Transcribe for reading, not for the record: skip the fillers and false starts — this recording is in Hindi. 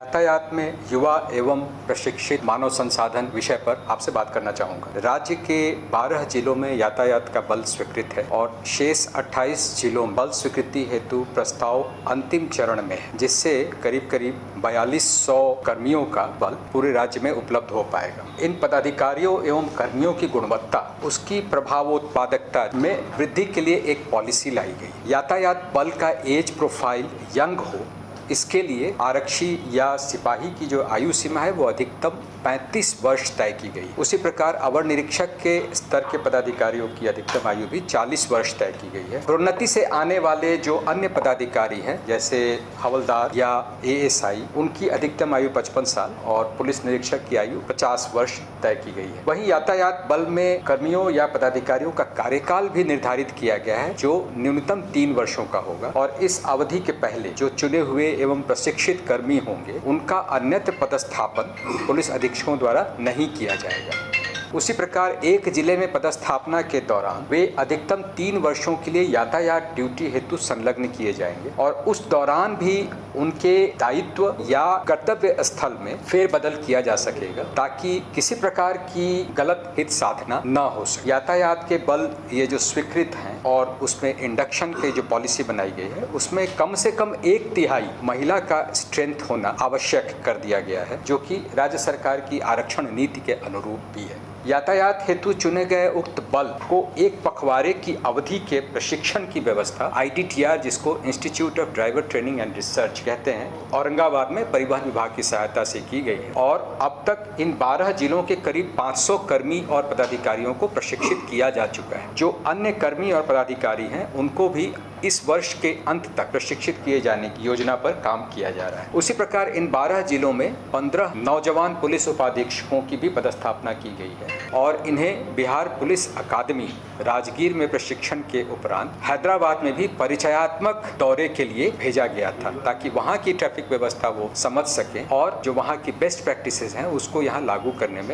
यातायात में युवा एवं प्रशिक्षित मानव संसाधन विषय पर आपसे बात करना चाहूँगा। राज्य के 12 जिलों में यातायात का बल स्वीकृत है और शेष 28 जिलों में बल स्वीकृति हेतु प्रस्ताव अंतिम चरण में है, जिससे करीब 4200 कर्मियों का बल पूरे राज्य में उपलब्ध हो पाएगा। इन पदाधिकारियों एवं कर्मियों की गुणवत्ता, उसकी प्रभावोत्पादकता में वृद्धि के लिए एक पॉलिसी लाई गई। यातायात बल का एज प्रोफाइल यंग हो, इसके लिए आरक्षी या सिपाही की जो आयु सीमा है वो अधिकतम 35 वर्ष तय की गई। उसी प्रकार अवर निरीक्षक के स्तर के पदाधिकारियों की अधिकतम आयु भी 40 वर्ष तय की गई है। प्रोन्नति से आने वाले जो अन्य पदाधिकारी हैं, जैसे हवलदार या एएसआई, उनकी अधिकतम आयु 55 साल और पुलिस निरीक्षक की आयु 50 वर्ष तय की गई है। वहीं यातायात बल में कर्मियों या पदाधिकारियों का कार्यकाल भी निर्धारित किया गया है, जो न्यूनतम 3 वर्षों का होगा और इस अवधि के पहले जो चुने हुए एवं प्रशिक्षित कर्मी होंगे, उनका अन्यत्र पदस्थापन पुलिस अधीक्षकों द्वारा नहीं किया जाएगा। उसी प्रकार एक जिले में पदस्थापना के दौरान वे अधिकतम 3 वर्षों के लिए यातायात ड्यूटी हेतु संलग्न किए जाएंगे और उस दौरान भी उनके दायित्व या कर्तव्य स्थल में फेरबदल किया जा सकेगा, ताकि किसी प्रकार की गलत हित साधना न हो सके। यातायात के बल ये जो स्वीकृत हैं और उसमें इंडक्शन की जो पॉलिसी बनाई गई है, उसमें कम से कम 1/3 महिला का स्ट्रेंथ होना आवश्यक कर दिया गया है, जो कि राज्य सरकार की आरक्षण नीति के अनुरूप भी है। यातायात हेतु चुने गए उक्त बल को एक पखवाड़े की अवधि के प्रशिक्षण की व्यवस्था IDTR, जिसको institute of driver training and research कहते हैं, औरंगाबाद में परिवहन विभाग की सहायता से की गई है और अब तक इन 12 जिलों के करीब 500 कर्मी और पदाधिकारियों को प्रशिक्षित किया जा चुका है। जो अन्य कर्मी और पदाधिकारी हैं, उनको भी इस वर्ष के अंत तक प्रशिक्षित किए जाने की योजना पर काम किया जा रहा है। उसी प्रकार इन 12 जिलों में 15 नौजवान पुलिस उपाधीक्षकों की भी पदस्थापना की गई है और इन्हें बिहार पुलिस अकादमी राजगीर में प्रशिक्षण के उपरांत हैदराबाद में भी परिचयात्मक दौरे के लिए भेजा गया था, ताकि वहाँ की ट्रैफिक व्यवस्था वो समझ सकें और जो वहाँ की बेस्ट प्रैक्टिसेस हैं उसको यहाँ लागू करने में